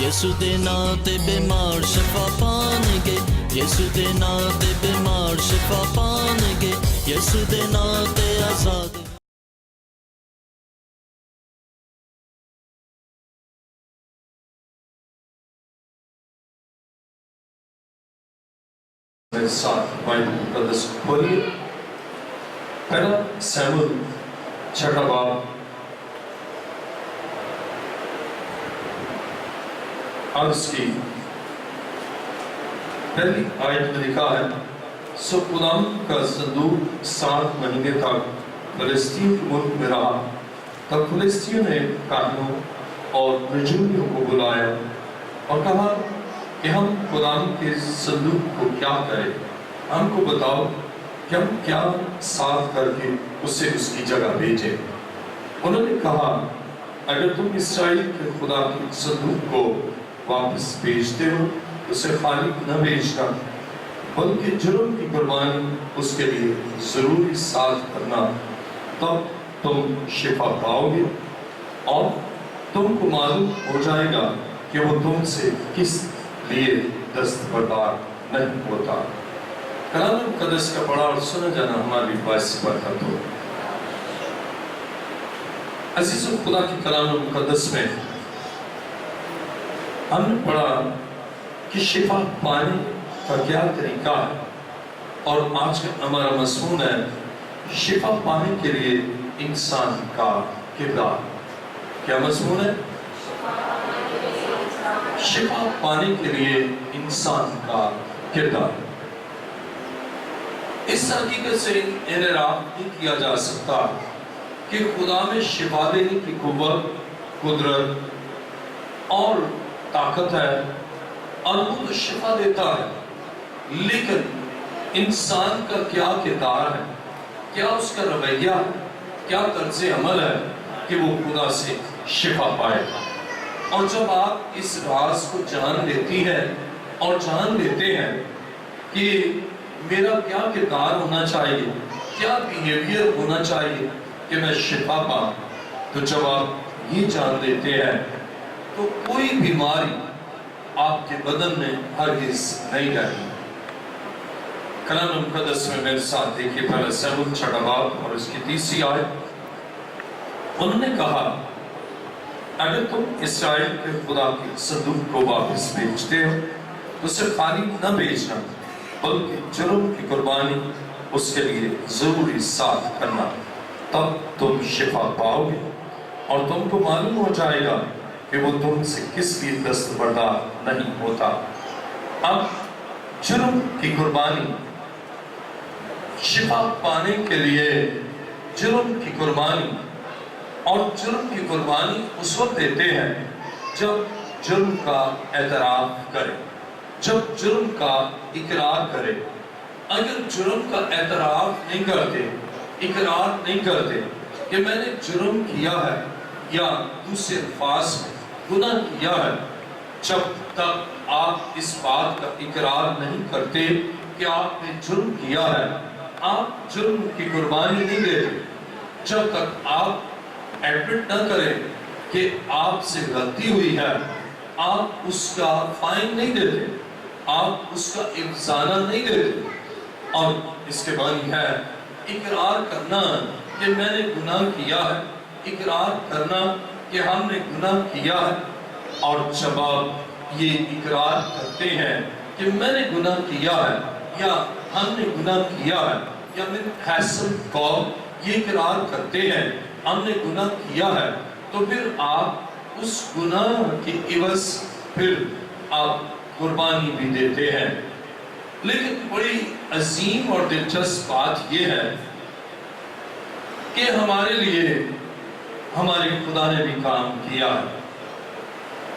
یسو دے ناں تے بیمار شفا پان گے، یسو دے ناں تے بیمار شفا پان گے، یسو دے ناں تے آزاد۔ میرے ساتھ بائبل مقدس کھولیے، پہلا سیموئیل چھٹا باب اور اس کی پہلی آیت میں لکھا ہے، سو خداوند کا صندوق 7 مہینے تک فلسطین کے ملک میں رہا، تب فلسطینیوں نے کاہنوں اور رجومیوں کو بلایا اور کہا کہ ہم خداوند کے صندوق کو کیا کریں، ہم کو بتاؤ کہ ہم کیا صاف کر کے اسے اس کی جگہ بھیجیں۔ انہوں نے کہا، اگر تم اسرائیل کے خدا کے صندوق کو واپس بھیجتے ہو اسے خالی نہ بھیجنا، بلکہ جرم کی قربانی اس کے لیے ضروری صاف کرنا، تب تم شفا پاؤ گے اور تم کو معلوم ہو جائے گا کہ وہ تم سے کس لیے دستبردار نہیں ہوتا۔ کلام مقدس کا پڑھا اور سنا جانا ہماری باعث برکت ہو۔ عزیزو، خدا کی کلام مقدس میں ہم نے پڑھا کہ شفا پانے کا کیا طریقہ ہے، اور آج کا ہمارا مضمون ہے شفا پانے کے لیے انسان کا کردار۔ کیا مضمون ہے؟ شفا پانے کے لیے انسان کا کردار۔ اس حقیقت سے انحراف نہیں کیا جا سکتا کہ خدا میں شفا دینے کی قوت، قدرت اور طاقت ہے، اور وہ تو شفا دیتا ہے، لیکن انسان کا کیا کردار ہے، کیا اس کا رویہ، کیا طرز عمل ہے کہ وہ خدا سے شفا پائے۔ اور جب آپ اس راز کو جان لیتی ہیں اور جان لیتے ہیں کہ میرا کیا کردار ہونا چاہیے، کیا بیہیویئر ہونا چاہیے کہ میں شفا پاؤں، تو جب آپ یہ جان لیتے ہیں تو کوئی بیماری آپ کے بدن میں ہرگز نہیں رہی۔ کلام مقدس میں میرے ساتھ دیکھیے پہلا سیموئیل چھٹا باب اور اس کی 30 آیت۔ انہوں نے کہا، اگر تم اسرائیل کے خدا کے صندوق کو واپس بھیجتے ہو تو اسے خالی نہ بھیجنا، بلکہ جرم کی قربانی اس کے لیے ضروری صاف کرنا، تب تم شفا پاؤ گے اور تم کو معلوم ہو جائے گا کہ وہ تم سے کس لیے دستبردار نہیں ہوتا۔ اب جرم کی قربانی، شفا پانے کے لیے جرم کی قربانی، اور جرم کی قربانی اس وقت دیتے ہیں جب جرم کا اعتراف کرے، جب جرم کا اقرار کرے۔ اگر جرم کا اعتراف نہیں کرتے، اقرار نہیں کرتے کہ میں نے جرم کیا ہے یا دوسرے الفاظ میں گناہ کیا ہے، جب تک آپ اس بات کا اقرار نہیں کرتے کہ آپ نے جرم کیا ہے، آپ جرم کی قربانی نہیں دیتے۔ جب تک آپ ایڈمٹ نہ کریں کہ آپ سے غلطی ہوئی ہے، آپ اس کا فائن نہیں دیتے، آپ اس کا افزانہ نہیں دیتے۔ اور اس کے معنی ہے اقرار کرنا کہ میں نے گناہ کیا ہے، اقرار کرنا کہ ہم نے گناہ کیا ہے۔ اور جب آپ یہ اقرار کرتے ہیں کہ میں نے گناہ کیا ہے یا ہم نے گناہ کیا ہے، یا من حیث قول یہ اقرار کرتے ہیں ہم نے گناہ کیا ہے، تو پھر آپ اس گناہ کے عوض پھر آپ قربانی بھی دیتے ہیں۔ لیکن بڑی عظیم اور دلچسپ بات یہ ہے کہ ہمارے لیے ہمارے خدا نے بھی کام کیا ہے۔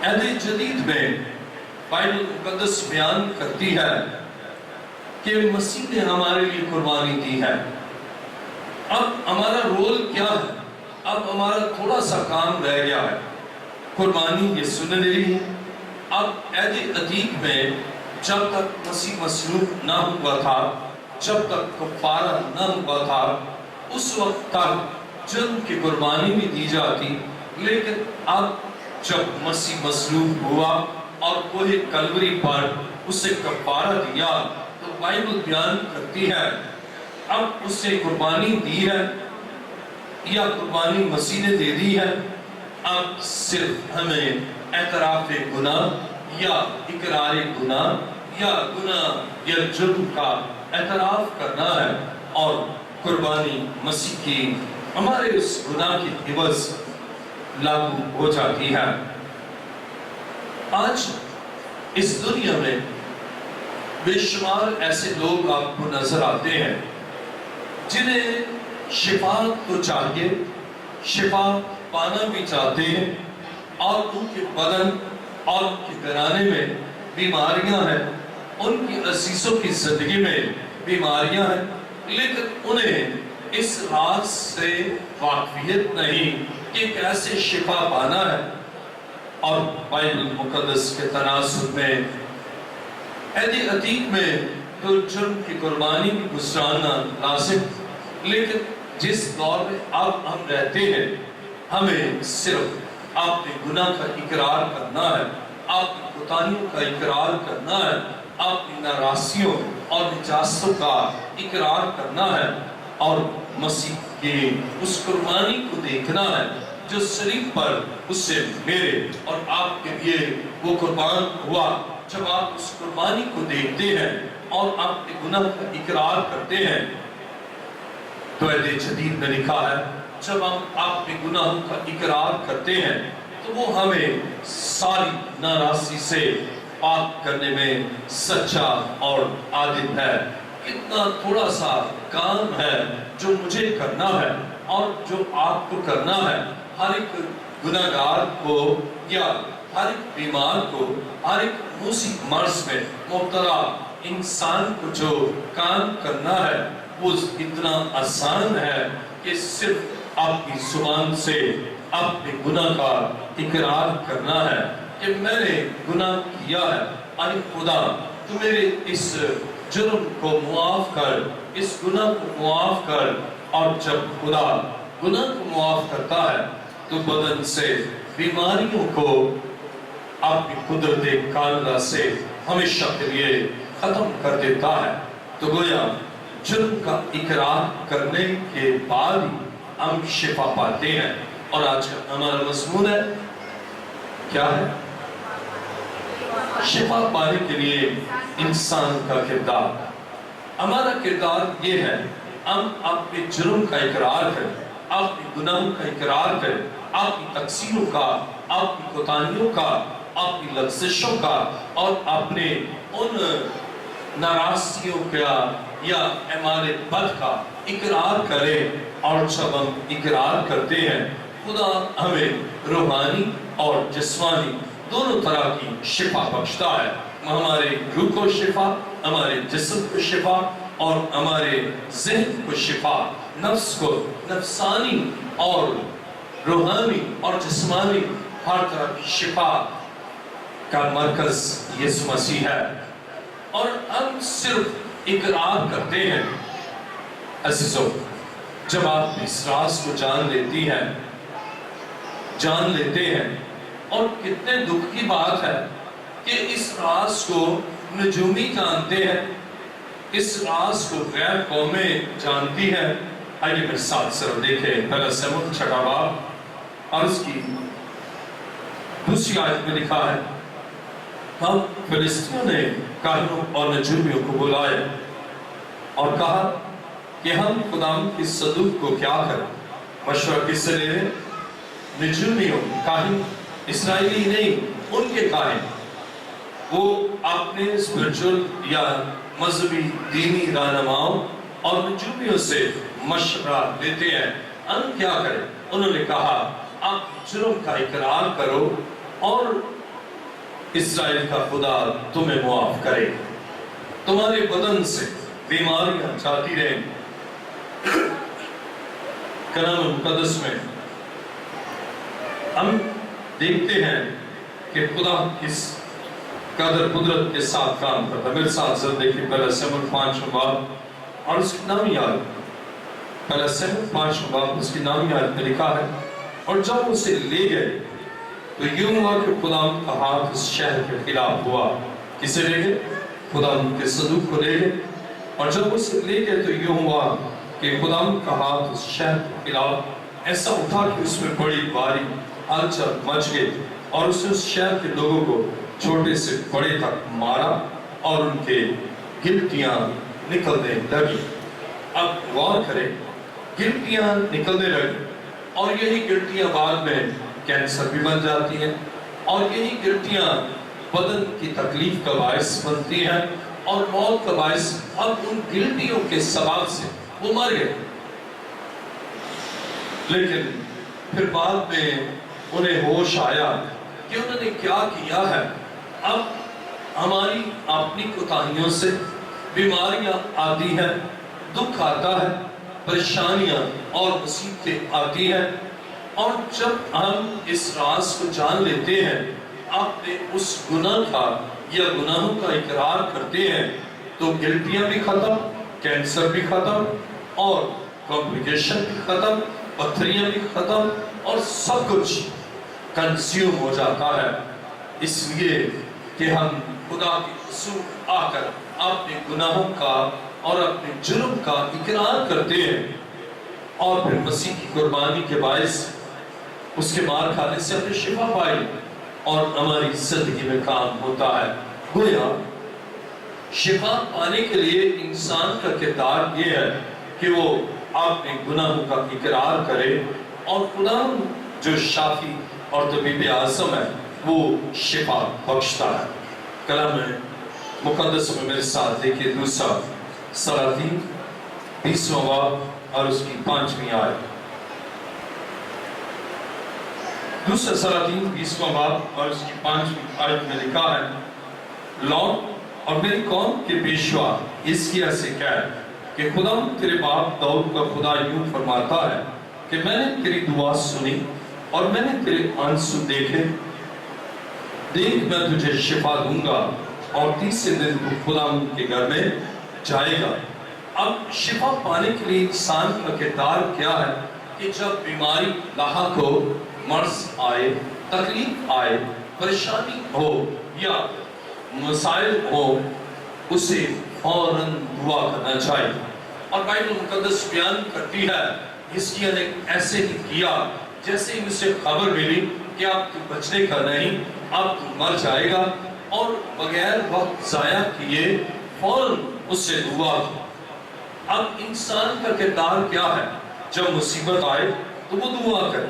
عہد جدید میں بائبل مقدس بیان کرتی ہے کہ مسیح نے ہمارے لیے قربانی دی ہے۔ اب ہمارا رول کیا ہے؟ اب ہمارا تھوڑا سا کام رہ گیا ہے، قربانی یہ سننے لی ہے۔ اب عہد عتیق میں جب تک مسیح مصلوب نہ ہوا تھا، جب تک کفارہ نہ ہوا تھا، اس وقت تک جرم کی قربانی بھی دی جاتی، لیکن اب جب مسیح مصلوب ہوا اور کوہ کلوری پر اسے کفارہ دیا تو بائبل بیان کرتی ہے اب اسے قربانی دی ہے یا قربانی مسیح نے دے دی ہے، اب صرف ہمیں اعتراف گناہ یا اقرار گناہ یا گناہ یا جرم کا اعتراف کرنا ہے اور قربانی مسیح کی ہمارے اس گناہ کی عوض لاگو ہو جاتی ہے۔ آج اس دنیا میں بے شمار ایسے لوگ آپ کو نظر آتے ہیں جنہیں شفا تو چاہیے، شفا پانا بھی چاہتے ہیں اور ان کے بدن اور ان کے گھرانے میں بیماریاں ہیں، ان کی عزیزوں کی زندگی میں بیماریاں ہیں، لیکن انہیں اس راز سے واقفیت نہیں کہ کیسے شفا پانا ہے۔ اور بائبل مقدس کے تناسب میں عہد عتیق میں تو جرم کی قربانی بھی گزرانا لازم، لیکن جس دور میں اب ہم رہتے ہیں ہمیں صرف اپنے گناہ کا اقرار کرنا ہے، اپنی کوتاہیوں کا اقرار کرنا ہے، اپنی ناراسیوں اور نجاستوں کا اقرار کرنا ہے اور مسیح کی اس قربانی کو دیکھنا ہے جو صلیب پر اس سے میرے اور آپ کے لیے وہ قربان ہوا۔ جب آپ اس قربانی کو دیکھتے ہیں اور اپنے گناہ کا اقرار کرتے ہیں تو عہد جدید میں لکھا ہے جب ہم اپنے گناہوں کا اقرار کرتے ہیں تو وہ ہمیں ساری ناراضی سے پاک کرنے میں سچا اور عادل ہے۔ اتنا تھوڑا سا کام ہے جو مجھے کرنا ہے اور جو آپ کو کرنا ہے۔ ہر ایک گناہگار کو یا ہر ایک بیمار کو، ہر ایک مصیبت مرض میں مبتلا انسان کو جو کام کرنا ہے وہ اتنا آسان ہے کہ صرف آپ کی زبان سے اپنے گناہ کا اقرار کرنا ہے کہ میں نے گناہ کیا ہے، اے خدا تو میرے اس جرم کو معاف کر، اس گناہ کو معاف کر۔ اور جب خدا گناہ کو معاف کرتا ہے تو بدن سے بیماریوں کو اپنی قدرت کاملہ سے ہمیشہ کے لیے ختم کر دیتا ہے۔ تو گویا جرم کا اقرار کرنے کے بعد ہی ہم شفا پاتے ہیں۔ اور آج کا ہمارا مضمون ہے کیا ہے؟ شفا پانے کے لیے انسان کا کردار۔ ہمارا کردار یہ ہے ہم اپنے جرم کا اقرار کریں، اپنے گناہوں کا اقرار کریں، اپنی تقصیروں کا، اپنی کوتاہیوں کا، اپنی لغزشوں کا اور اپنے ان ناراضیوں کا یا اعمال بد کا اقرار کریں۔ اور جب ہم اقرار کرتے ہیں خدا ہمیں روحانی اور جسمانی دونوں طرح کی شفا بخشتا ہے۔ ہمارے روح کو شفا، ہمارے جسم کو شفا اور ہمارے ذہن کو شفا، نفس کو، نفسانی اور روحانی اور جسمانی ہر طرح کی شفا کا مرکز یسوع مسیح ہے۔ اور ہم صرف اقرار کرتے ہیں۔ عزیزو، جب آپ اس راز کو جان لیتے ہیں اور کتنے دکھ کی بات ہے کہ اس راز کو نجومی جانتے ہیں، اس راز کو غیر قومیں جانتی ہیں۔ آئیے میرے ساتھ صرف دیکھیں پہلا سموئیل 6 باب اور اس کی دوسری آیت میں لکھا ہے ہم فلسطینیوں نے کاہنوں اور نجومیوں کو بلائے اور کہا کہ ہم خداوند کی صدوق کو کیا کریں؟ مشورہ کس سے لے لیں؟ نجومیوں، کاہن اسرائیلی نہیں، ان کے کاہن وہ اپنے اسپرچل یا مذہبی دینی رہنماؤں اور نجومیوں سے مشورہ لیتے ہیں ہم کیا کریں۔ انہوں نے کہا آپ جرم کا اقرار کرو اور اسرائیل کا خدا تمہیں معاف کرے، تمہارے بدن سے بیماریاں جاتی رہیں۔ کلام مقدس میں ہم دیکھتے ہیں کہ خدا کس قدر قدرت کے ساتھ کام کرتا ہے۔ میرے ساتھ ذرا دیکھیں پہلا سموئیل 5 باب اور اس کی نامی آیت، پہلا سموئیل 5 باب اس کی نامی آیت میں لکھا ہے اور جب اسے لے گئے تو یوں ہوا کہ خدا کا ہاتھ اس شہر کے خلاف ہوا. کسے لے گئے؟ خدا کے صندوق کو لے گئے. اور جب اسے لے گئے تو یوں ہوا کہ خدا کا ہاتھ اس شہر کے خلاف ایسا اٹھا کہ اس میں بڑی باری ہلچل مچ گئی اور اس نے اس شہر کے لوگوں کو چھوٹے سے بڑے تک مارا اور ان کے گلٹیاں نکلنے لگی. اب غور کریں، گلٹیاں نکلنے لگی اور یہی گلٹیاں بعد میں کینسر بھی بن جاتی ہیں اور یہی گلٹیاں بدن کی تکلیف کا باعث بنتی ہیں اور موت کا باعث. اب ان گلٹیوں کے سبب سے وہ مر گئے، لیکن پھر بعد میں انہیں ہوش آیا کہ انہوں نے کیا کیا ہے. اب ہماری اپنی کوتاہیوں سے بیماریاں آتی ہیں، دکھ آتا ہے، پریشانیاں اور مصیبتیں آتی ہیں، اور جب ہم اس راز کو جان لیتے ہیں، اپنے اس گناہ کا یا گناہوں کا اقرار کرتے ہیں، تو گلٹیاں بھی ختم، کینسر بھی ختم اور کمپلیکیشن بھی ختم، پتھریاں بھی ختم اور سب کچھ کنزیوم ہو جاتا ہے. اس لیے کہ ہم خدا کے حضور آ کر اپنے گناہوں کا اور اپنے جرم کا اقرار کرتے ہیں اور پھر مسیح کی قربانی کے باعث اس کے مار کھانے سے ہم نے شفا پائی اور ہماری زندگی میں کام ہوتا ہے. گویا شفا پانے کے لیے انسان کا کردار یہ ہے کہ وہ اپنے گناہوں کا اقرار کرے اور خدا جو شافی اور طبیب اعظم ہے وہ شفا بخشتا ہے. کلام مقدس میں میرے ساتھ دیکھیے دوسرا سلاطین 20واں باب اور اس کی 5ویں آیت. دوسرا سلاطین 20واں باب اور اس کی 5ویں آیت میں لکھا ہے، لوٹ اور میری قوم کے پیشوا حزقیاہ سے کہہ کہ خدا تیرے باپ داؤد کا خدا یوں فرماتا ہے کہ میں نے تیری دعا سنی اور میں نے تیرے آنسو دیکھے. دیکھ میں تجھے شفا دوں گا اور تیسرے دن تو خدا کے گھر میں جائے گا. اب شفا پانے کے لیے انسان کا کردار کیا ہے کہ جب بیماری لاحق ہو، مرض آئے، تکلیف آئے، پریشانی ہو یا مسائل ہو، اسے فوراً دعا کرنا چاہیے. اور بائبل مقدس بیان کرتی ہے حزقیاہ نے ایسے ہی کیا جیسے ہی اسے خبر ملی کہ اب تو بچنے کا نہیں، اب تو مر جائے گا، اور بغیر وقت ضائع کیے فوراً اس سے دعا کی. اب انسان کا کردار کیا ہے؟ جب مصیبت آئے تو وہ دعا کرے،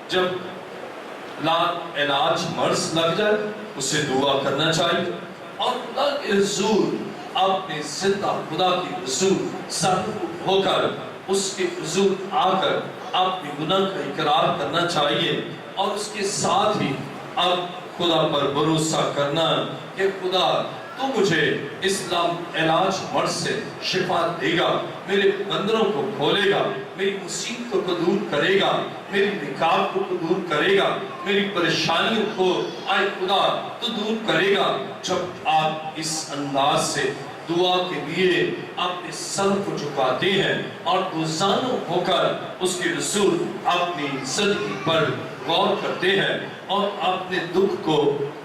جب لا علاج مرض لگ جائے اسے دعا کرنا چاہیے اور خدا کے حضور اپنے زندہ خدا کے حضور سر ہو کر اس کے حضور آ کر اپنے گناہ کا اقرار کرنا چاہیے اور اس کے ساتھ ہی اب خدا پر بھروسہ کرنا کہ خدا تو مجھے اسلام علاج مرض سے شفا دے گا، میرے بندروں کو کھولے گا، میری مصیبتوں کو دور کرے گا، میری نکاحوں کو دور کرے گا، میری پریشانیوں کو آئے خدا تو دور کرے گا. جب آپ اس انداز سے دعا کے لیے اپنے سر کو جھکاتے ہیں اور روزانہ ہو کر اس کے رسول اپنی زندگی پر غور کرتے ہیں اور اپنے دکھ کو،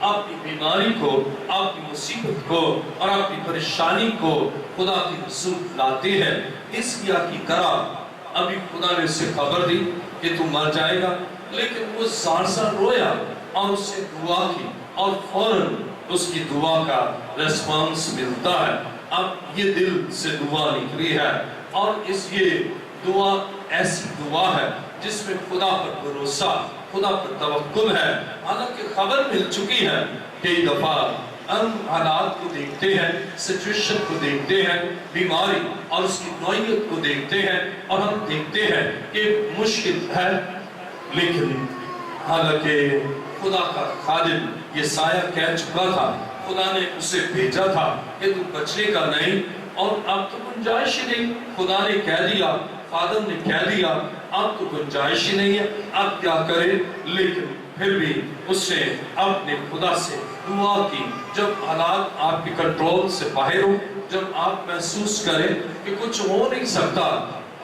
اپنی بیماری کو، اپنی مصیبت کو اور اپنی پریشانی کو خدا کے رسول لاتے ہیں. حزقیاہ کی طرح ابھی خدا نے اسے خبر دی کہ تو مر جائے گا، لیکن وہ زار زار رویا اور اس سے دعا کی اور فوراً اس کی دعا کا ریسپانس ملتا ہے. اب یہ دل سے دعا نکلی ہے اور اس یہ دعا ایسی دعا ہے جس میں خدا پر بھروسہ، خدا پر توکل ہے. حالانکہ خبر مل چکی ہے، کئی دفعہ ہم حالات کو دیکھتے ہیں، سچویشن کو دیکھتے ہیں، بیماری اور اس کی نوعیت کو دیکھتے ہیں اور ہم دیکھتے ہیں کہ مشکل ہے، لیکن حالانکہ خدا کا خادم یسایہ کہہ چکا تھا، خدا نے اسے بھیجا تھا کہ تو بچنے کا نہیں، اور اب تو گنجائش ہی نہیں. خدا نے کہہ دیا، خادم نے کہہ دیا، اب تو گنجائش ہی نہیں ہے، اب کیا کرے؟ لیکن پھر بھی اس نے اپنے خدا سے دعا کی. جب حالات آپ کے کنٹرول سے باہر ہو، جب آپ محسوس کریں کہ کچھ ہو نہیں سکتا،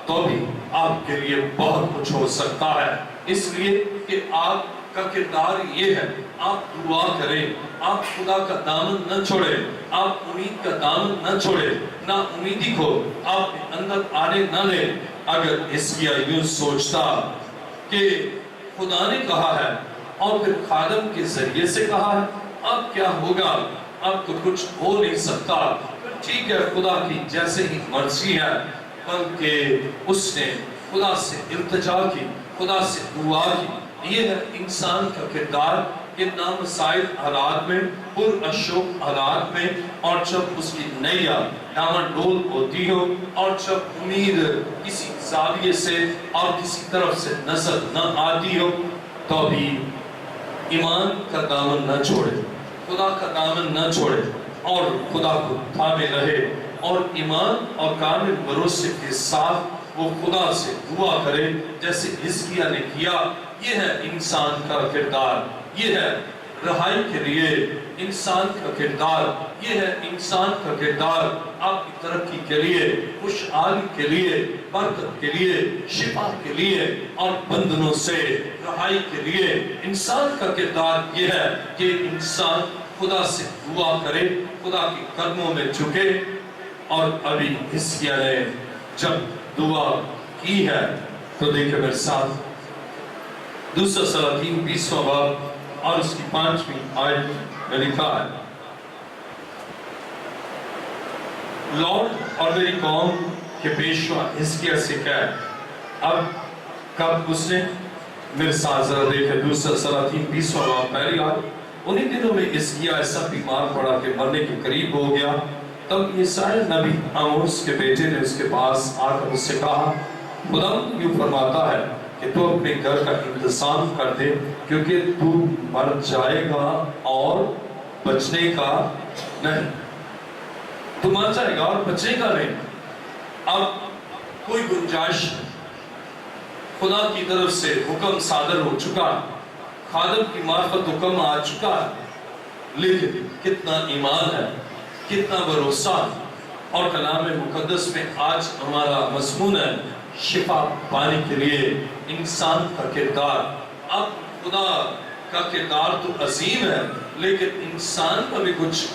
تو بھی آپ کے لیے بہت کچھ ہو سکتا ہے. اس لیے کہ آپ کا کردار یہ ہے، آپ دعا کریں، آپ خدا کا دامن نہ چھوڑیں، آپ امید کا دامن نہ چھوڑیں، نہ امیدی کو آپ اندر آنے نہ لیں۔ اگر حزقیہ یوں سوچتا کہ خدا نے کہا ہے اور پھر خادم کے ذریعے سے کہا ہے، اب کیا ہوگا، اب تو کچھ ہو نہیں سکتا، ٹھیک ہے خدا کی جیسے ہی مرضی ہے، بلکہ اس نے خدا سے التجا کی، خدا سے دعا کی۔ یہ ہے انسان کا کردار کہ نامساعد حالات میں، پراشوب حالات میں، اور جب اس کی نیا ڈاواڈول ہوتی ہو، اور جب امید کسی زاویے سے اور کسی طرف سے نظر نہ آتی ہو، تو بھی ایمان کا دامن نہ چھوڑے، خدا کا دامن نہ چھوڑے، اور خدا کو تھامے رہے، اور ایمان اور کامل بھروسے کے ساتھ وہ خدا سے دعا کرے جیسے حزقیہ نے کیا۔ یہ ہے انسان کا کردار، یہ ہے رہائی کے لیے انسان کا کردار، یہ ہے انسان کا کردار آپ کی ترقی کے لیے، خوشحالی کے لیے، برکت کے لیے، شفا کے لیے، اور بندھنوں سے رہائی کے لیے۔ انسان کا کردار یہ ہے کہ انسان خدا سے دعا کرے، خدا کے قدموں میں جھکے۔ اور ابھی حزقیہ نے جب دعا کی ہے تو دیکھیں میرے ساتھ دوسرا سلاطین 20واں باب اور اس کی 5ویں آیت میں لکھا ہے، لوٹ اور میری قوم کے پیشوا حزقیہ سے کہہ۔ اب کب اس نے، میرے ساتھ ذرا دیکھیں دوسرا سلاطین 20واں باب پہلی آیت، انہی دنوں میں حزقیہ ایسا بیمار پڑا کہ مرنے کے قریب ہو گیا۔ تب یسایا نبی آموس کے بیٹے نے اس کے پاس آ کر اس سے کہا، خدا یوں فرماتا ہے کہ تو اپنے گھر کا انتظام کر دے، کیونکہ تو مر جائے گا اور بچنے کا نہیں، تو مر جائے گا اور بچنے کا نہیں۔ اب کوئی گنجائش، خدا کی طرف سے حکم صادر ہو چکا، خادم کی معرفت حکم آ چکا ہے، لیکن کتنا ایمان ہے، کتنا بھروسہ، اور کلام مقدس میں آج ہمارا مضمون ہے شفا پانے کے لیے انسان کا کردار۔ اب خدا کا کردار تو عظیم ہے، لیکن انسان کا بھی کچھ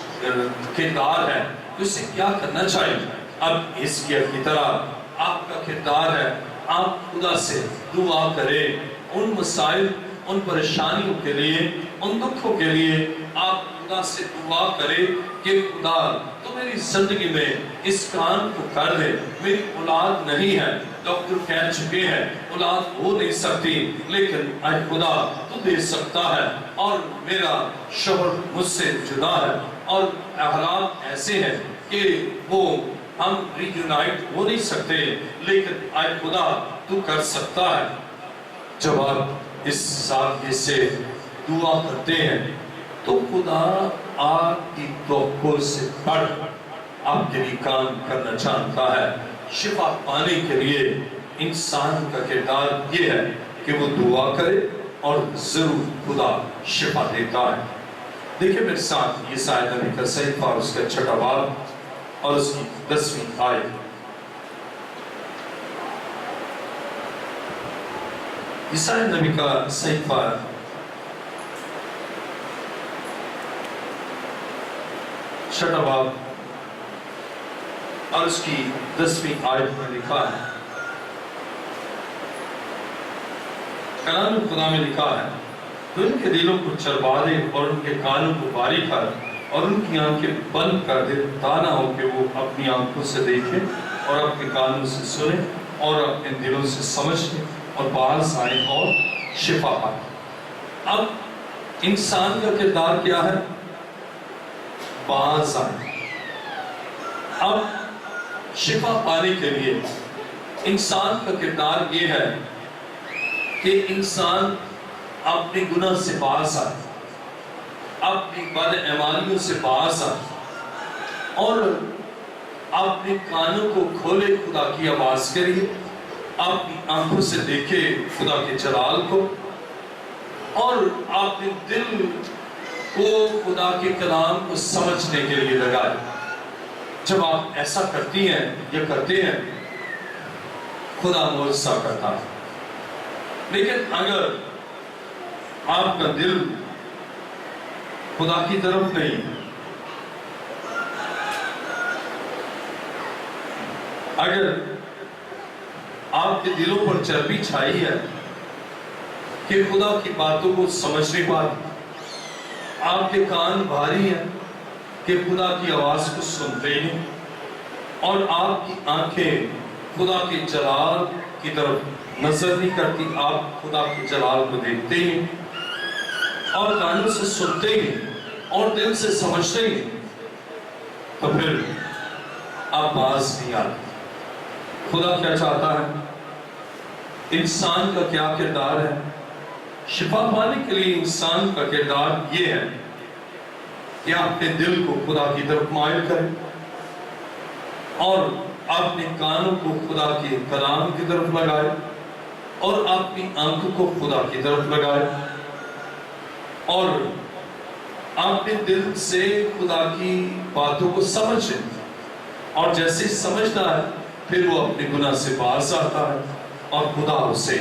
کردار ہے، اسے کیا کرنا چاہیے۔ اب حزقیہ کی طرح آپ کا کردار ہے، آپ خدا سے دعا کریں، ان مسائل، ان پریشانیوں کے لیے، ان دکھوں کے لیے آپ خدا سے دعا کریں کہ خدا تو میری زندگی میں اس کام کو کر دے۔ میری اولاد نہیں ہے، ڈاکٹر کہہ چکے ہیں اولاد ہو نہیں سکتی، لیکن اے خدا تو دے سکتا ہے، اور میرا شوہر مجھ سے جدا ہے، اور حالات ایسے ہیں کہ وہ ہم ری یونائٹ ہو نہیں سکتے، لیکن اے خدا تو کر سکتا ہے۔ جب آپ اس سادگی سے دعا کرتے ہیں تو خدا آپ کی توقع سے بڑھ آپ کے لیے کام کرنا چاہتا ہے۔ شفا پانے کے لیے انسان کا کردار یہ ہے کہ وہ دعا کرے، اور ضرور خدا شفا دیتا ہے۔ دیکھیں میرے ساتھ یسایا نبی کا صحیفہ اور اس کا 6واں باب اور اس کی 10ویں آیت۔ یسایا نبی کا صحیفہ 6واں باب اور اس کی 10ویں آیت میں لکھا ہے، کلام خدا میں لکھا ہے، تو ان کے دلوں کو چربا دے اور ان کے کانوں کو باریک کر اور ان کی آنکھیں بند کر دے، تانا ہو کہ وہ اپنی آنکھوں سے دیکھیں اور اپنے کانوں سے سنیں اور اپنے دلوں سے سمجھیں اور باز آئیں اور شفا پائیں۔ اب انسان کا کردار کیا ہے؟ باز آئیں۔ اب شفا پانے کے لیے انسان کا کردار یہ ہے کہ انسان اپنے گناہ سے باز آئے، اپنی بدعمالیوں سے باز آئے، اور اپنے کانوں کو کھولے خدا کی آواز کے لیے، اپنی آنکھوں سے دیکھے خدا کے جلال کو، اور اپنے دل کو خدا کے کلام کو سمجھنے کے لیے لگائے۔ جب آپ ایسا کرتی ہیں یا کرتے ہیں، خدا معجزہ کرتا ہے۔ لیکن اگر آپ کا دل خدا کی طرف نہیں. اگر آپ کے دلوں پر چربی چھائی ہے کہ خدا کی باتوں کو سمجھ نہیں پاتے، آپ کے کان بھاری ہیں کہ خدا کی آواز کو سنتے ہی نہیں، اور آپ کی آنکھیں خدا کے جلال کی طرف نظر نہیں کرتی، آپ خدا کے جلال کو دیکھتے ہی نہیں، اور کانوں سے سنتے ہی اور دل سے سمجھتے ہی، تو پھر آپ باز نہیں آتے. خدا کیا چاہتا ہے؟ انسان کا کیا کردار ہے؟ شفا پانے کے لیے انسان کا کردار یہ ہے کہ اپنے دل کو خدا کی طرف مائل کرے اور اپنے کانوں کو خدا کے کلام کی طرف لگائے اور اپنی آنکھوں کو خدا کی طرف لگائے اور اپنے دل سے خدا کی باتوں کو سمجھے، اور جیسے سمجھتا ہے پھر وہ اپنے گناہ سے باز آتا ہے اور خدا اسے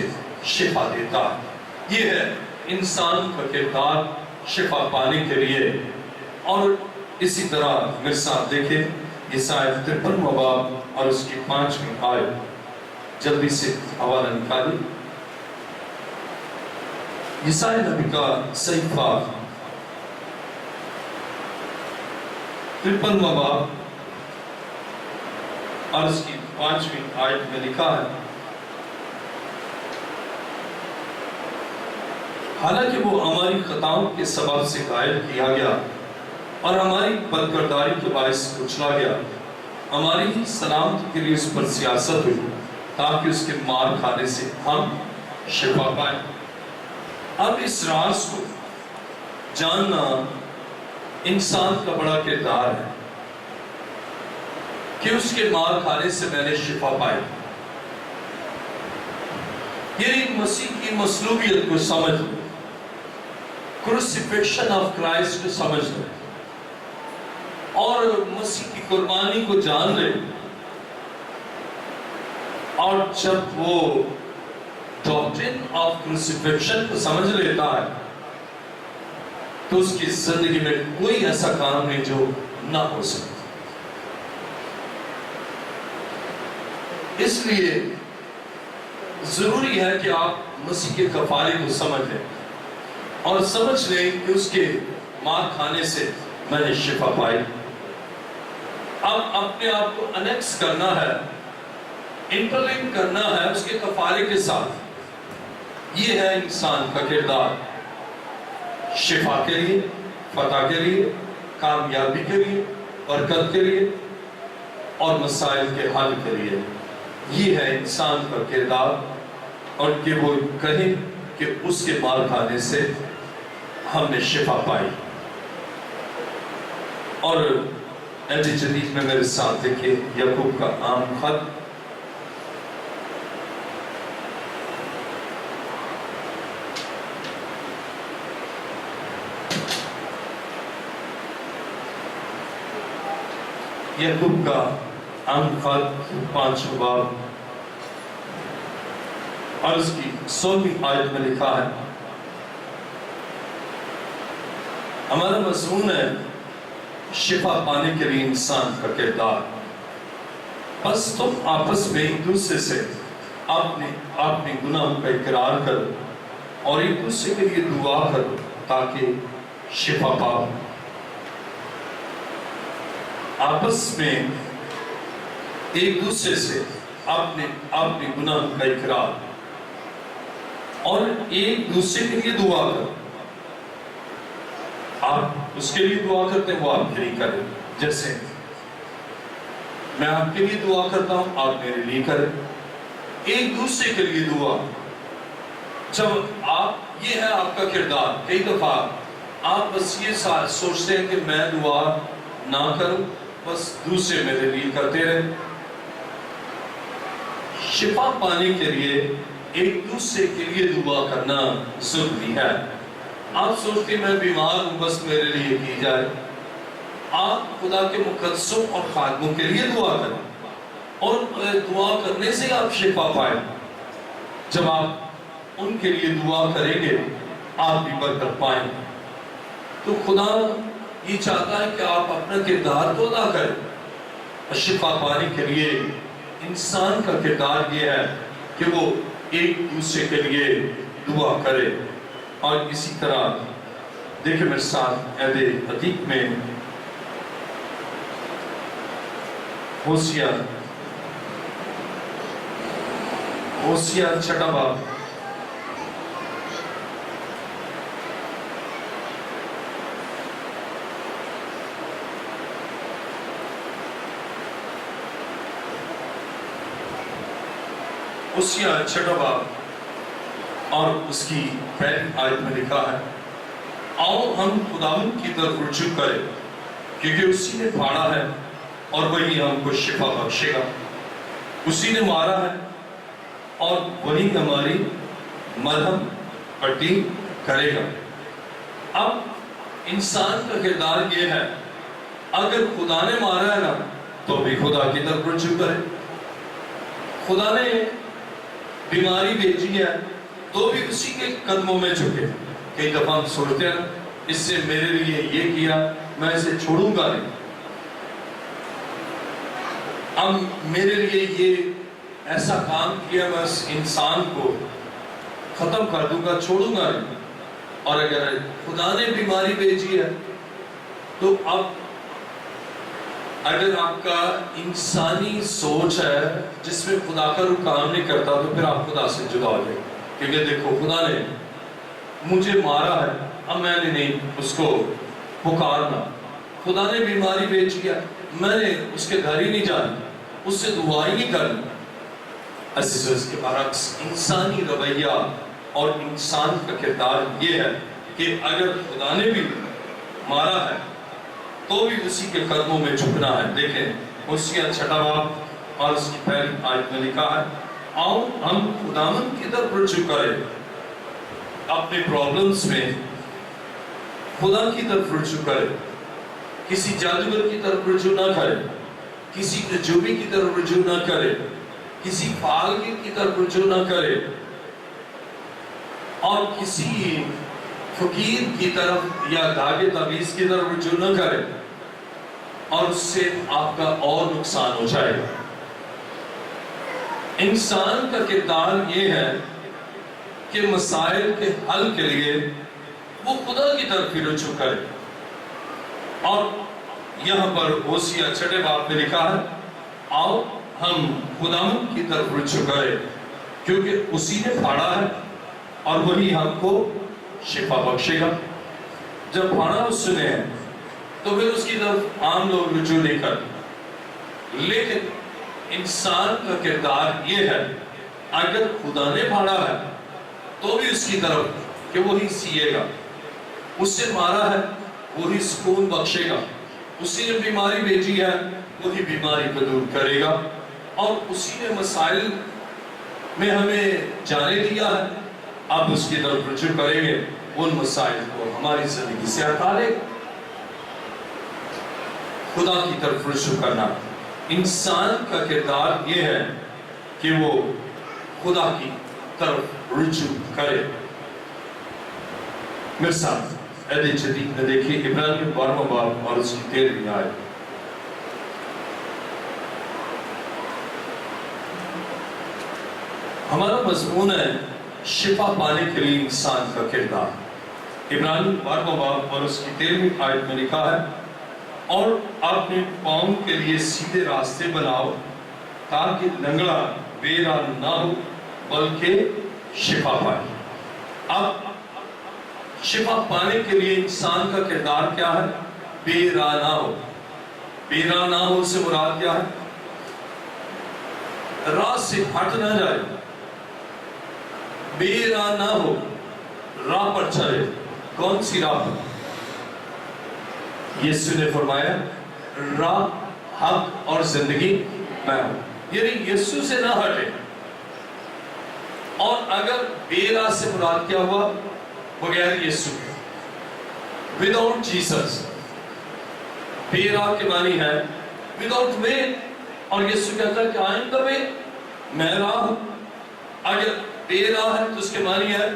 شفا دیتا ہے. یہ ہے انسان کا کردار شفا پانے کے لیے. اور اسی طرح میرے ساتھ دیکھیں یسایا 53 باب اور اس کی 5ویں آیت، جلدی سے حوالہ نکالی. یسایا نبی کا صحیفہ 53 باب اور اس کی 5ویں آیت میں لکھا ہے، حالانکہ وہ ہماری خطاؤں کے سبب سے غائب کیا گیا اور ہماری بدکرداری کے باعث کچلا گیا، ہماری سلامتی کے لیے اس پر سیاست ہوئی تاکہ اس کے مار کھانے سے ہم شفا پائیں. اب اس راز کو جاننا انسان کا بڑا کردار ہے کہ اس کے مار کھانے سے میں نے شفا پائی. یہ ایک مسیح کی مصلوبیت کو سمجھ لو، کروسیفکشن آف کرائسٹ کو سمجھ لو، اور مسیح کی قربانی کو جان لے. اور جب وہ ڈاکٹرن آف کروسیفکشن کو سمجھ لیتا ہے تو اس کی زندگی میں کوئی ایسا کام نہیں جو نہ ہو سکتا. اس لیے ضروری ہے کہ آپ مسیح کے کفارے کو سمجھ لیں اور سمجھ لیں کہ اس کے مار کھانے سے میں نے شفا پائی. اب اپنے آپ کو انیکس کرنا ہے، انٹرلنک کرنا ہے اس کے کفارے کے ساتھ. یہ ہے انسان کا کردار شفا کے لیے، فتح کے لیے، کامیابی کے لیے، برکت کے لیے اور مسائل کے حل کے لیے. یہ ہے انسان کا کردار، اور کہ وہ کہیں کہ اس کے مار کھانے سے ہم نے شفا پائی. اور عہد جدید میں میرے ساتھ دیکھیں یعقوب کا عام خط یعقوب کا عام خط 5 باب اور اس کی 16ویں آیت میں لکھا ہے، ہمارا مضمون ہے شفا پانے کے لیے انسان کا کردار. بس تم آپس میں ایک دوسرے سے اپنے گناہ کا اقرار کرو اور ایک دوسرے کے لیے دعا کرو تاکہ شفا پاؤ. آپس میں ایک دوسرے سے اپنے گناہ کا اقرار اور ایک دوسرے کے لیے دعا کرو. آپ اس کے لیے دعا کرتے ہیں، وہ آپ کے لیے کریں. جیسے میں آپ کے لیے دعا کرتا ہوں، آپ میرے لیے کریں. ایک دوسرے کے لیے دعا. جب آپ یہ ہے آپ کا کردار. کئی دفعہ آپ بس یہ سوچتے ہیں کہ میں دعا نہ کروں، بس دوسرے میرے لیے کرتے رہے. شفا پانے کے لیے ایک دوسرے کے لیے دعا کرنا ضروری ہے. آپ سوچتے میں بیمار ہوں، بس میرے لیے کی جائے. آپ خدا کے مقدسوں اور خادموں کے لیے دعا کریں اور دعا کرنے سے آپ شفا پائیں. جب آپ ان کے لیے دعا کریں گے آپ بھی برکت پائیں گے۔ تو خدا یہ چاہتا ہے کہ آپ اپنا کردار تو ادا کریں۔ شفا پانے کے لیے انسان کا کردار یہ ہے کہ وہ ایک دوسرے کے لیے دعا کرے۔ اور اسی طرح دیکھیں میرے ساتھ عہد عتیق میں ہوسیا چھٹا باب ہوسیا چھٹا باب اور اس کی پہلی آیت میں لکھا ہے، آؤ ہم خداوند کی طرف رجوع کریں، کیونکہ اسی نے پھاڑا ہے اور وہی ہم کو شفا بخشے گا، اسی نے مارا ہے اور وہی ہماری مرہم پٹی کرے گا۔ اب انسان کا کردار یہ ہے، اگر خدا نے مارا ہے نا تو بھی خدا کی طرف رجوع کرے۔ خدا نے بیماری بھیجی ہے تو بھی اسی کے قدموں میں جھکے۔ کئی دفعہ ہم سوچتے ہیں اس سے میرے لیے یہ کیا، میں اسے چھوڑوں گا نہیں، اب میرے لیے یہ ایسا کام کیا، میں اس انسان کو ختم کر دوں گا، چھوڑوں گا نہیں۔ اور اگر خدا نے بیماری بھیجی ہے تو اب اگر آپ کا انسانی سوچ ہے جس میں خدا کا روح کام نہیں کرتا تو پھر آپ خدا سے جدا ہو جائے، کیونکہ دیکھو خدا نے مجھے مارا ہے، اب میں نے نہیں اس کو پکارنا۔ خدا نے بیماری بھیجی ہے، میں نے اس کے گھر ہی نہیں جانا، اس سے دعا ہی نہیں کرنا۔ عزیزو، اس کے برعکس انسانی رویہ اور انسان کا کردار یہ ہے کہ اگر خدا نے بھی مارا ہے تو بھی اسی کے قدموں میں جھکنا ہے۔ دیکھیں ہوسیا چھٹا باب اور اس کی پہلی آیت میں لکھا ہے، آؤ ہم خداوند کی طرف رجوع کریں، اپنے پرابلمز میں خدا کی طرف رجوع کریں، کسی جادوگر کی طرف رجوع نہ کریں، کسی نجومی کی طرف رجوع نہ کرے، کسی فعالگیر کی طرف رجوع نہ کرے، اور کسی فقیر کی طرف یا داغ تعویذ کی طرف رجوع نہ کرے، اور اس سے آپ کا اور نقصان ہو جائے گا۔ انسان کا کردار یہ ہے کہ مسائل کے حل کے لیے وہ خدا کی طرف ہی رجوع کرے۔ اور یہاں پر ہوسیا چھٹے باب میں لکھا ہے، آؤ ہم خداوند کی طرف رجوع کریں، کیونکہ اسی نے پھاڑا ہے اور وہی ہم کو شفا بخشے گا۔ جب پھاڑا اس نے ہے تو پھر اس کی طرف عام لوگ رجوع نہیں کرتے، لیکن انسان کا کردار یہ ہے، اگر خدا نے پھاڑا ہے تو بھی اس کی طرف کہ وہی سیے گا، اس سے مارا ہے وہی سکون بخشے گا، اسی نے بیماری بھیجی ہے وہی بیماری کو دور کرے گا، اور اسی نے مسائل میں ہمیں جانے دیا ہے، اب اس کی طرف رجوع کریں گے، ان مسائل کو ہماری زندگی سے ہٹا لے گا۔ خدا کی طرف رجوع کرنا، انسان کا کردار یہ ہے کہ وہ خدا کی طرف رجوع کرے۔ میرے ساتھ عہد جدید میں دیکھیے عبرانیوں 12واں باب اور اس کی 13ویں آیت۔ ہمارا مضمون ہے شفا پانے کے لیے انسان کا کردار۔ عبرانیوں 12واں باب اور اس کی 13ویں آیت میں لکھا ہے، اور اپنے پاؤں کے لیے سیدھے راستے بناؤ تاکہ لنگڑا بے راہ نہ ہو بلکہ شفا پائے۔ اب شفا پانے کے لیے انسان کا کردار کیا ہے؟ بے راہ نہ ہو۔ بے راہ نہ ہو سے مراد کیا ہے؟ راہ سے ہٹ نہ جائے، بے راہ نہ ہو، راہ پر چلے۔ کون سی راہ پر؟ یسوع نے فرمایا راہ، حق اور زندگی میں ہوں، یعنی یسوع سے نہ ہٹے۔ اور اگر بے راہ سے مراد کیا ہوا؟ بغیر یسوع، without Jesus۔ بے راہ کے معنی ہے without way، اور یسوع کہتا ہے کہ I am the way، میں راہ ہوں۔ اگر بے راہ ہے تو اس کے معنی ہے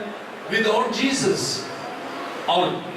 without Jesus. اور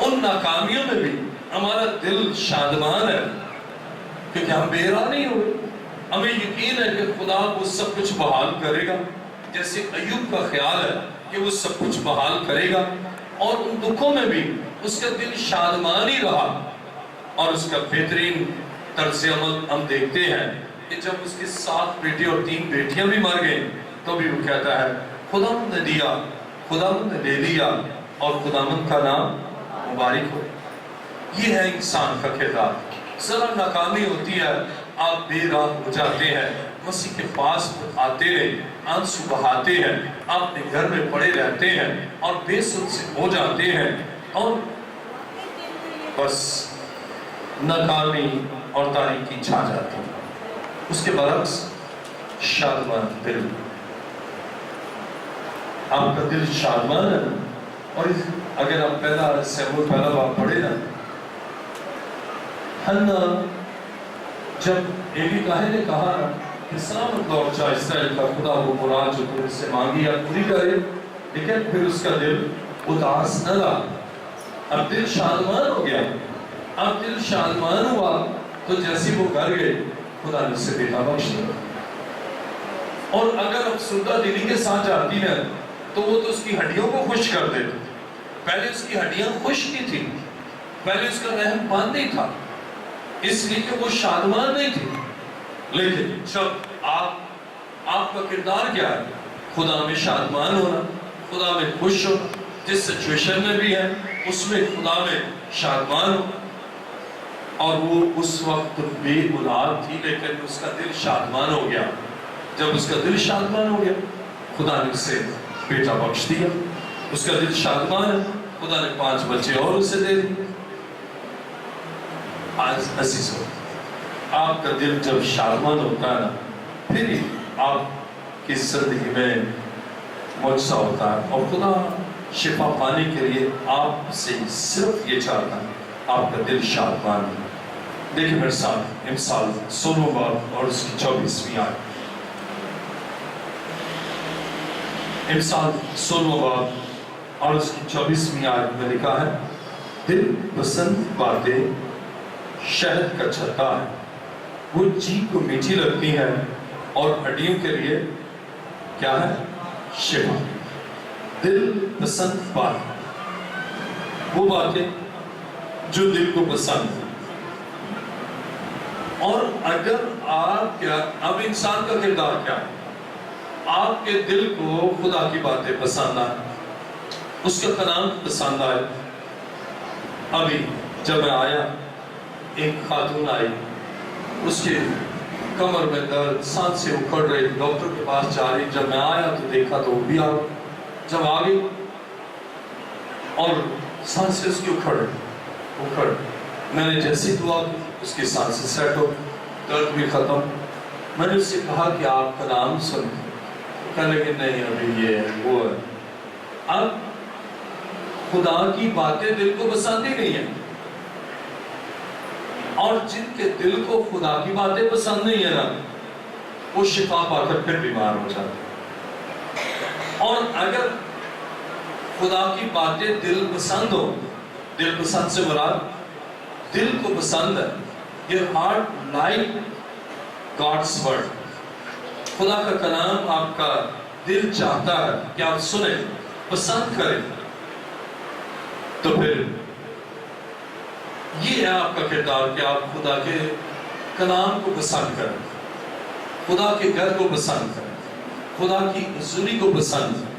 ان ناکامیوں میں بھی ہمارا دل شادمان ہے، کیونکہ ہم بے راہ نہیں ہوئے. ہمیں یقین ہے کہ خدا وہ سب کچھ بحال کرے گا، جیسے ایوب کا خیال ہے کہ وہ سب کچھ بحال کرے گا. اور ان دکھوں میں بھی اس کا دل شادمان ہی رہا. اور اس کا بہترین طرز عمل ہم دیکھتے ہیں کہ جب اس کے 7 بیٹے اور 3 بیٹیاں بھی مر گئیں تو بھی وہ کہتا ہے خداوند نے دیا، خداوند نے لے لیا، اور خداوند کا نام مبارک ہو. یہ ہے انسان کا کردار. ذرا ناکامی ہوتی ہے، آپ بے راہ ہو جاتے ہیں، مسیح کے پاس آتے ہیں، آنسو بہاتے ہیں، آپ اپنے گھر میں پڑے رہتے ہیں اور بے سود سے ہو جاتے ہیں، اور بس ناکامی اور تاریکی چھا جاتی ہے. اس کے برعکس شادمان دل، آپ کا دل شادمان ہے. اور اگر آپ پہلا باب پڑھے نا، حنا جب ایلی کاہے نے کہا کہ سلامت لوٹ جا اسرائیل کا خدا، وہ مراد جو تم سے مانگی یا پوری کرے، لیکن پھر اس کا دل اداس نہ رہا. اب دل شادمان ہو گیا. اب دل شادمان ہوا تو جیسے وہ گھر گئے خدا نے اسے بیٹا بخش دیا. اور اگر افسردہ دلی کے ساتھ جاتی ہے تو وہ تو اس کی ہڈیوں کو خوش کر دیتے. پہلے اس کی ہڈیاں خوش نہیں تھی، پہلے اس کا رحم بند نہیں تھا، اس لیے کہ وہ شادمان نہیں تھی. لیکن جب آپ کا کردار کیا ہے؟ خدا میں شادمان ہونا، خدا میں خوش ہو. جس سچویشن میں بھی ہے اس میں خدا میں شادمان ہو. اور وہ اس وقت بے اولاد تھی لیکن اس کا دل شادمان ہو گیا. جب اس کا دل شادمان ہو گیا خدا نے اسے بیٹا بخش دیا. اس کا دل شادمان ہے، خدا نے 5 بچے اور اسے دے دیے. عزیزو، آپ کا دل جب شادمان ہوتا ہے نا، پھر ہی آپ کی زندگی میں معجزہ ہوتا ہے. اور خدا شفا پانے کے لیے آپ سے صرف یہ چاہتا ہے آپ کا دل شادمان ہے. دیکھیں میرے ساتھ امثال 16 باب اور اس کی 24ویں آیت. امثال 16 باب اور اس کی 24ویں آیت میں لکھا ہے، دل پسند باتیں شہد کا چھتا ہے، وہ جیب کو میٹھی لگتی ہے اور ہڈیوں کے لیے کیا ہے؟ شفا. دل پسند بات، وہ باتیں جو دل کو پسند ہے. اور اگر آپ کیا، اب انسان کا کردار کیا ہے؟ آپ کے دل کو خدا کی باتیں پسند آئے، اس کا کلام پسند آئے. ابھی جب میں آیا ایک خاتون آئی، اس کے کمر میں درد، سانسیں اکھڑ رہی، ڈاکٹر کے پاس جا رہی. جب میں آیا تو دیکھا تو وہ بھی آ گئی. جب آ گئی اور سانسیں اس کی اکھڑ، میں نے جیسی دعا کی اس کی سانسیں سیٹ ہو، درد بھی ختم. میں نے اس سے کہا کہ آپ کا نام سن، کہنے لگے نہیں ابھی یہ ہے وہ ہے. اب خدا کی باتیں دل کو پسند ہی نہیں ہیں، اور جن کے دل کو خدا کی باتیں پسند نہیں ہے نا، وہ شفا پا کر پھر بیمار ہو جاتے ہیں. اور اگر خدا کی باتیں دل پسند ہو، دل پسند سے مراد دل کو پسند ہے. Your heart like God's word. خدا کا کلام آپ کا دل چاہتا ہے کہ آپ سنیں، پسند کریں. تو پھر یہ ہے آپ کا کردار کہ آپ خدا کے کلام کو پسند کریں، خدا کے گھر کو پسند کریں، خدا کی حضوری کو پسند کریں،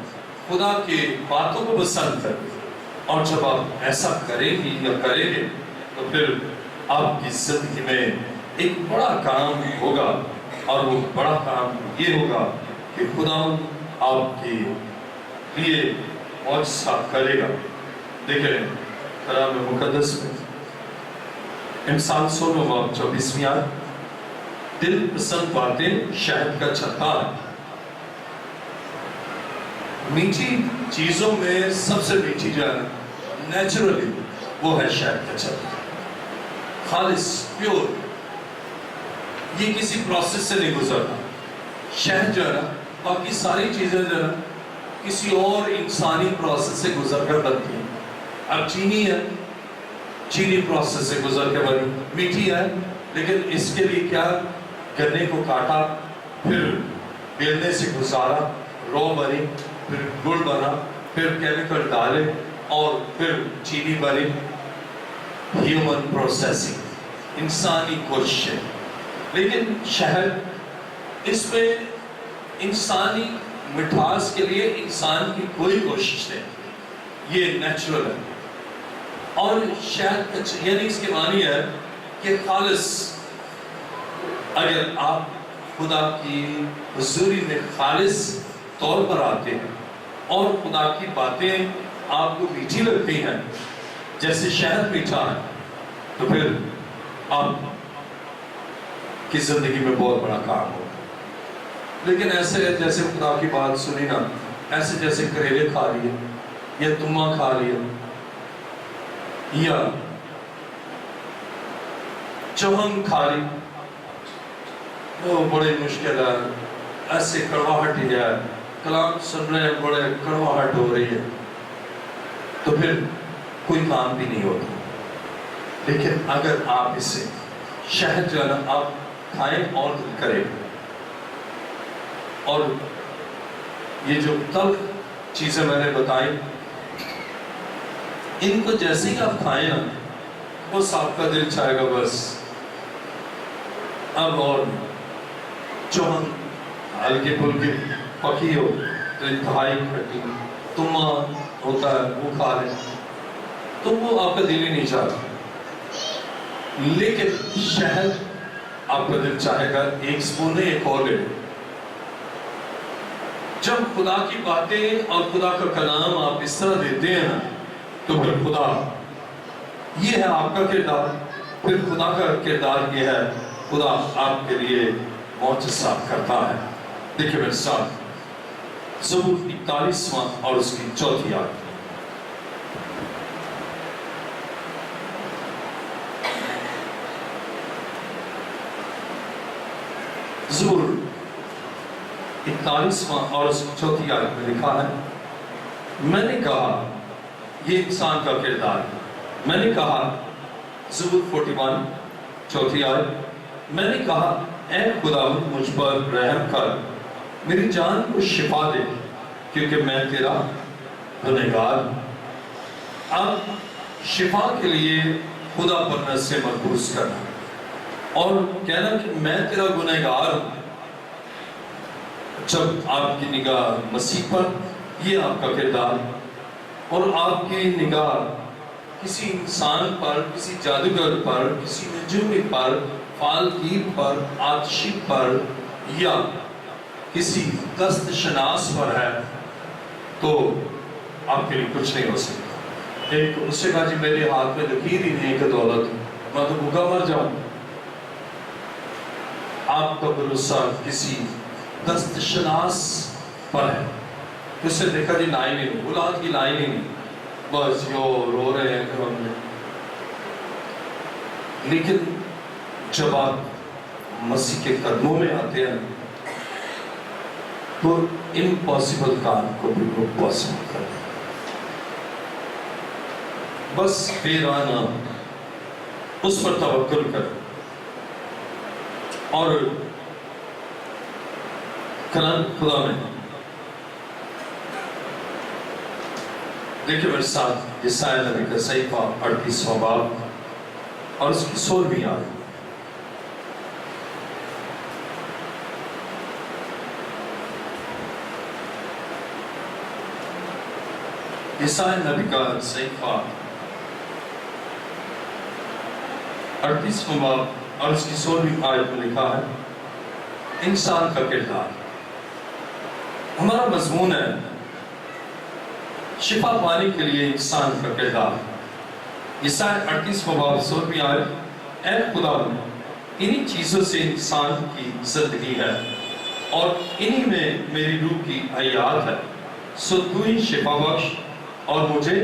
خدا کے باتوں کو پسند کریں. اور جب آپ ایسا کریں گی یا کریں گے تو پھر آپ کی زندگی میں ایک بڑا کام ہوگا. اور وہ بڑا کام یہ ہوگا کہ خدا آپ کے لیے معجزہ کرے گا. دیکھیں کلام مقدس میں امثال 16 باب 24ویں آیت، دل پسند باتیں شہد کا چھتا ہے. میٹھی چیزوں میں سب سے میٹھی جو ہے نیچرلی وہ ہے شہد کا چھتا، خالص پیور. یہ کسی پروسیس سے نہیں گزرتا. شہد جو ہے نا، باقی ساری چیزیں جو ہے نا کسی اور انسانی پروسیس سے گزر کر بنتی ہیں. اب چینی ہے، چینی پروسیس سے گزر کے بنی، میٹھی ہے لیکن اس کے لیے کیا، گنے کو کاٹا، پھر بیلنے سے گزارا، رو بنی، پھر گڑ بنا، پھر کیمیکل ڈالے اور پھر چینی بنی۔ ہیومن پروسیسنگ، انسانی کوششیں۔ لیکن شہد، اس میں انسانی مٹھاس کے لیے انسان کی کوئی کوشش نہیں، یہ نیچرل ہے۔ اور شہد یعنی اس کے معنی ہے کہ خالص، اگر آپ خدا کی حضوری میں خالص طور پر آتے ہیں اور خدا کی باتیں آپ کو میٹھی لگتی ہیں جیسے شہد میٹھا ہے، تو پھر آپ کی زندگی میں بہت بڑا کام ہوگا۔ لیکن ایسے جیسے خدا کی بات سنی نا، ایسے جیسے کریلے کھا لیے یا تما کھا لیا یا چون کھا لی، وہ بڑے مشکل ہے، ایسے کڑواہٹ ہی ہے، کلام سن رہے ہیں بڑے کڑواہٹ ہو رہی ہے، تو پھر کوئی کام بھی نہیں ہوتا۔ لیکن اگر آپ اسے شہد جو ہے نا آپ کھائیں اور کریں، اور یہ جو تلخ چیزیں میں نے بتائیں، ان کو جیسے ہی آپ کھائیں نا، بس آپ کا دل چاہے گا بس اب اور چون ہلکی پھلکی پکی ہو تو انتہائی کھٹی، تما ہوتا ہے وہ کھا لیں تو وہ آپ کا دل ہی نہیں چاہتا۔ لیکن شہد آپ کا دل چاہے گا ایک سپون نہیں، ایک اور لے۔ جب خدا کی باتیں اور خدا کا کلام آپ اس طرح دیتے ہیں نا، تو پھر خدا، یہ ہے آپ کا کردار، پھر خدا کا کردار یہ ہے، خدا آپ کے لیے معجزات کرتا ہے۔ دیکھیں میرے ساتھ زبور 41واں اور اس کی 4 آیت۔ زبور 41واں اور اس کی 4 آیت میں لکھا ہے، میں نے کہا، یہ انسان کا کردار ہے، میں نے کہا، زبور 41 4 آیت، میں نے کہا اے خدا مجھ پر رحم کر، میری جان کو شفا دے، کیونکہ میں تیرا گنہگار ہوں۔ اب شفا کے لیے خدا پر نظر مرکوز کرنا اور کہنا کہ میں تیرا گنہگار ہوں۔ جب آپ کی نگاہ مسیح پر، یہ آپ کا کردار، اور آپ کی نگاہ کسی انسان پر، کسی جادوگر پر، کسی نجومی پر، فالگیر پر، آتشی پر یا کسی دست شناس پر ہے تو آپ کے لیے کچھ نہیں ہو سکتا۔ ایک اس سے کہا جی میرے ہاتھ میں لکیر ہی نہیں کہ دولت، میں تو بھوکا مر جاؤں۔ آپ کا بھروسہ کسی دست شناس پر ہے، اس سے دیکھا جی لائن ہی نہیں، اولاد کی لائن ہی نہیں، بس یو رو رہے ہیں کہ ہم نے۔ لیکن جب آپ مسیح کے قدموں میں آتے ہیں تو امپاسبل کام کو بھی وہ پاسبل کر دیں۔ بس پیرانہ اس پر توکل کر اور کلام خدا میں دیکھیں میرے ساتھ یسایا نبی کا صحیفہ 38واں باب اور اس کی 16ویں آیت۔ یسایا نبی کا صحیفہ 38واں باب اور اس کی 16ویں آیت میں لکھا ہے، انسان کا کردار۔ ہمارا مضمون ہے شفا پانے کے لیے انسان کا کردار۔ یسایا 38واں باب 16ویں آیت، اے خدا انہی چیزوں سے انسان کی زندگی ہے اور انہی میں میری روح کی حیات ہے، سو تو ہی شفا بخش اور مجھے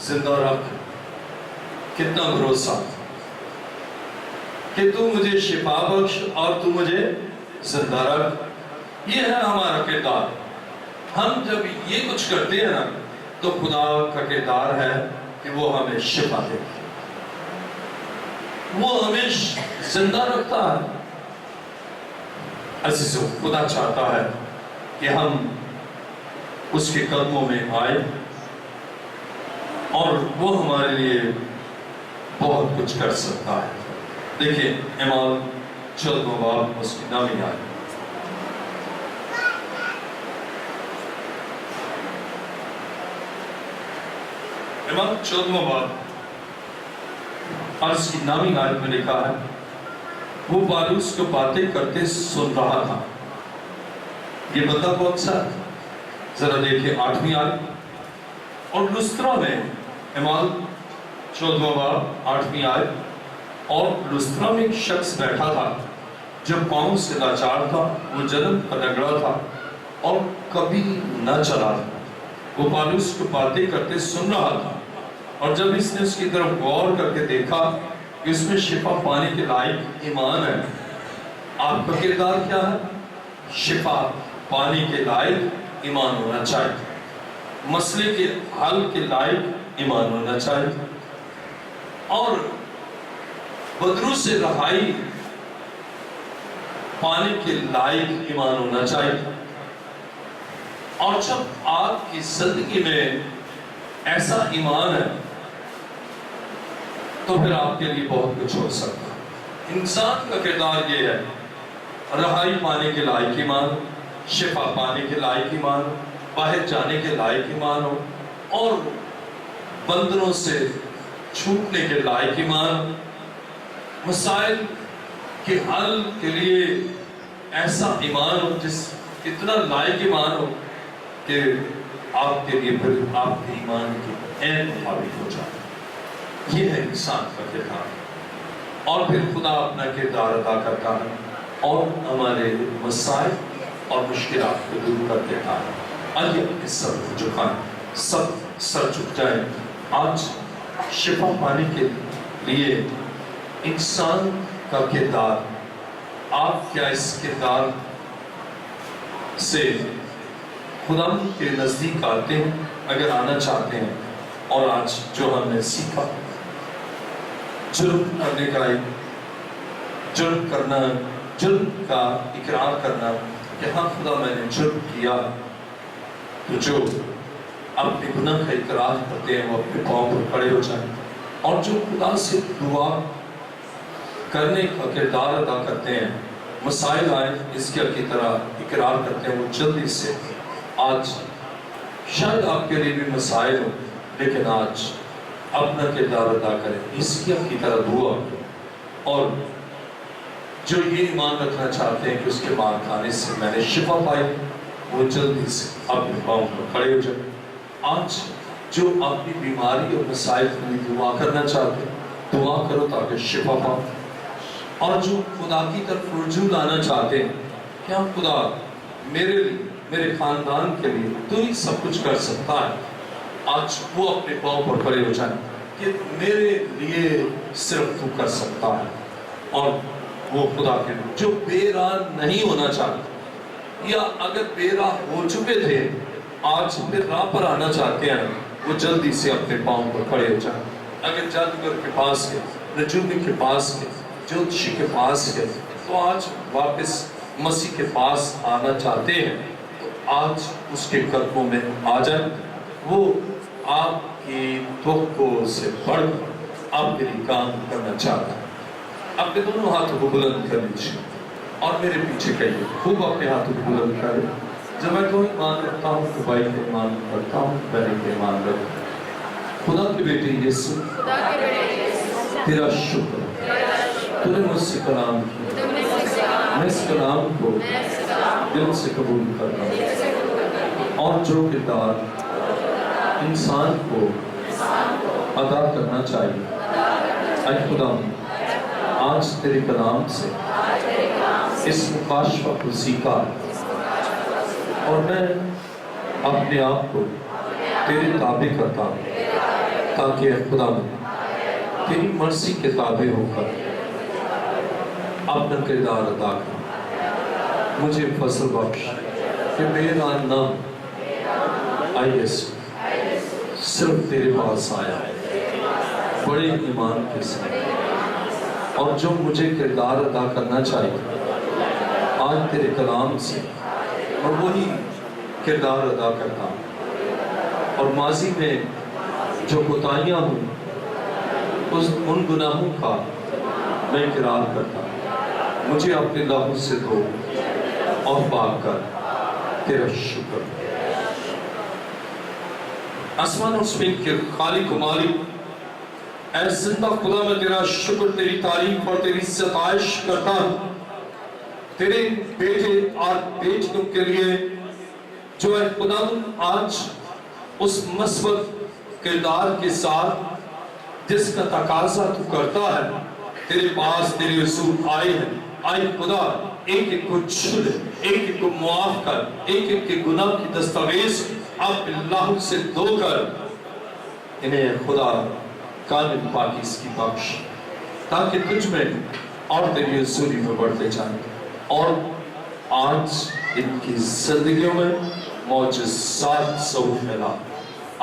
زندہ رکھ۔ کتنا بھروسہ کہ تو مجھے شفا بخش اور تو مجھے زندہ رکھ۔ یہ ہے ہمارا کردار۔ ہم جب یہ کچھ کرتے ہیں نا تو خدا کا کردار ہے کہ وہ ہمیں شفا دے، وہ ہمیں زندہ رکھتا ہے۔ عزیزو، خدا چاہتا ہے کہ ہم اس کے قدموں میں آئے اور وہ ہمارے لیے بہت کچھ کر سکتا ہے۔ دیکھیں اعمال 14واں باب اس کی نامی آئے۔ اعمال 14واں باب عرض کی نامی آیت میں لکھا ہے، وہ پالوس کو باتیں کرتے سن رہا تھا۔ یہ بندہ کون سا ہے؟ ذرا دیکھیں 8ویں آیت۔ اور لسترا میں، اعمال 14واں باب 8ویں آیت، اور لسترا میں ایک شخص بیٹھا تھا جو پاؤں سے لاچار تھا، وہ جنم کا لنگڑا تھا اور کبھی نہ چلا تھا۔ وہ پالوس کو باتیں کرتے سن رہا تھا، اور جب اس نے اس کی طرف غور کر کے دیکھا کہ اس میں شفا پانے کے لائق ایمان ہے۔ آپ کا کردار کیا ہے؟ شفا پانے کے لائق ایمان ہونا چاہیے، مسئلے کے حل کے لائق ایمان ہونا چاہیے، اور بدرو سے رہائی پانے کے لائق ایمان ہونا چاہیے۔ اور جب آپ کی زندگی میں ایسا ایمان ہے تو پھر آپ کے لیے بہت کچھ ہو سکتا ہے۔ انسان کا کردار یہ ہے، رہائی پانے کے لائق ایمان، شفا پانے کے لائق ایمان، باہر جانے کے لائق ایمان ہو، اور بندنوں سے چھوٹنے کے لائق ایمان، مسائل کے حل کے لیے ایسا ایمان ہو، جس اتنا لائق ایمان ہو کہ آپ کے لیے پھر آپ کے ایمان کی عین ثابت ہو جائے۔ یہ ہے انسان کا کردار، اور پھر خدا اپنا کردار ادا کرتا ہے اور ہمارے مسائل اور مشکلات کو دور کر دیتا ہے۔ آئیے اپنے سر جھکائیں، سب سر جھک جائیں۔ آج شفا پانے کے لیے انسان کا کردار، آپ کیا اس کردار سے خدا کے نزدیک آتے ہیں؟ اگر آنا چاہتے ہیں، اور آج جو ہم نے سیکھا، جرم کرنے کا، جرم کرنا، جرم کا اقرار کرنا کہ ہاں خدا میں نے جرم کیا، تو جو اپنے گناہ کا اقرار کرتے ہیں وہ اپنے پاؤں پر کھڑے ہو جائیں، اور جو خدا سے دعا کرنے کا کردار ادا کرتے ہیں، مسائل آئیں اس کی طرح اقرار کرتے ہیں، وہ جلدی سے آج شاید آپ کے لیے بھی مسائل ہو، لیکن آج اپنا کردار ادا کریں، حزقیہ کی طرح دعا کریں، اور جو یہ ایمان رکھنا چاہتے ہیں کہ اس کے مار کھانے سے میں نے شفا پائی، وہ جلدی سے اپنے پاؤں پر کھڑے ہو جائیں۔ آج جو اپنی بیماری اور مسائل کے لیے دعا کرنا چاہتے ہیں، دعا کرو تاکہ شفا پاؤ، اور جو خدا کی طرف رجوع لانا چاہتے ہیں کہ ہاں خدا میرے لیے، میرے خاندان کے لیے تو ہی سب کچھ کر سکتا ہے، آج وہ اپنے پاؤں پر کھڑے ہو جائیں کہ میرے لیے صرف تو کر سکتا ہے۔ اور وہ خدا کے جو بے راہ نہیں ہونا چاہتے، یا اگر بے راہ ہو چکے تھے آج پھر راہ پر آنا چاہتے ہیں، وہ جلدی سے اپنے پاؤں پر کھڑے ہو جائیں۔ اگر جادوگر کے پاس گئے، نجومی کے پاس گئے، جوتشی کے پاس گئے، تو آج واپس مسیح کے پاس آنا چاہتے ہیں، تو آج اس کے قدموں میں آ جائیں۔ وہ آپ کی توقع سے بڑھ کر آپ کے لیے کام کرنا چاہتا ہے۔ اپنے دونوں ہاتھوں کو بلند کر لیجیے اور میرے پیچھے کہیے، خوب اپنے ہاتھوں کو بلند کریں۔ جب میں کوئی ایمان رکھتا ہوں تو بھائی کا ایمان کرتا ہوں، بہن کا ایمان رکھتا ہوں۔ خدا کے بیٹے یسوع، تیرا شکر، تو نے مجھ سے کلام کیا، میں اس کلام کو دل سے قبول کرتا ہوں، اور جو کردار انسان کو ادا کرنا چاہیے، اے خدا آج تیرے کلام سے اس مکاشفہ کو سیکھا، اور میں اپنے آپ کو تیرے تابع کرتا ہوں، تاکہ اے خدا تیری مرضی کے تابع ہو کر اپنا کردار ادا کر۔ مجھے فضل بخش کہ میرا نام صرف تیرے پاس آیا بڑے ایمان کے ساتھ، اور جو مجھے کردار ادا کرنا چاہیے آج تیرے کلام سے میں وہی کردار ادا کرتا ہوں، اور ماضی میں جو کوتاہیاں ہوں ان گناہوں کا میں اقرار کرتا ہوں۔ مجھے اپنے لہو سے دھو اور پاک کر، تیرا شکر۔ آسمان اور زمین کے خالق و مالک، اے زندہ خدا، میں تیرا شکر، تیری تعریف اور تیری ستائش کرتا ہوں تیرے بیٹے اور بیٹیوں کے لیے جو اے خدا آج اس مثبت کردار کے ساتھ جس کا تقاضا تو کرتا ہے تیرے پاس تیرے رسول آئے ہیں۔ آئے خدا، ایک ایک کو چھل، ایک ایک کو معاف کر، ایک ایک کے گناہ کی دستاویز اب اللہ سے دھو کر انہیں خدا کامل پاکیز کی بخش، تاکہ تجھ میں اور تیری حضوری میں بڑھتے جائیں، اور آج ان کی زندگیوں میں معجزات ظہور پھیلا۔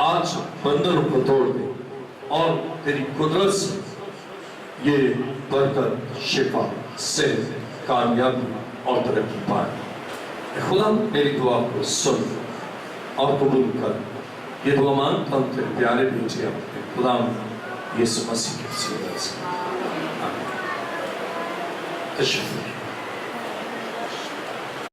آج بندروں کو توڑ دے اور تیری قدرت سے یہ برکت، شفا، صحت، کامیابی اور ترقی پائے۔ خدا میری دعا کو سن اور قبول کر۔ یہ دعا مانگتا ہوں تیرے پیارے بیٹے اپنے خدا یسوع مسیح کے وسیلے سے، آمین۔ تشکر۔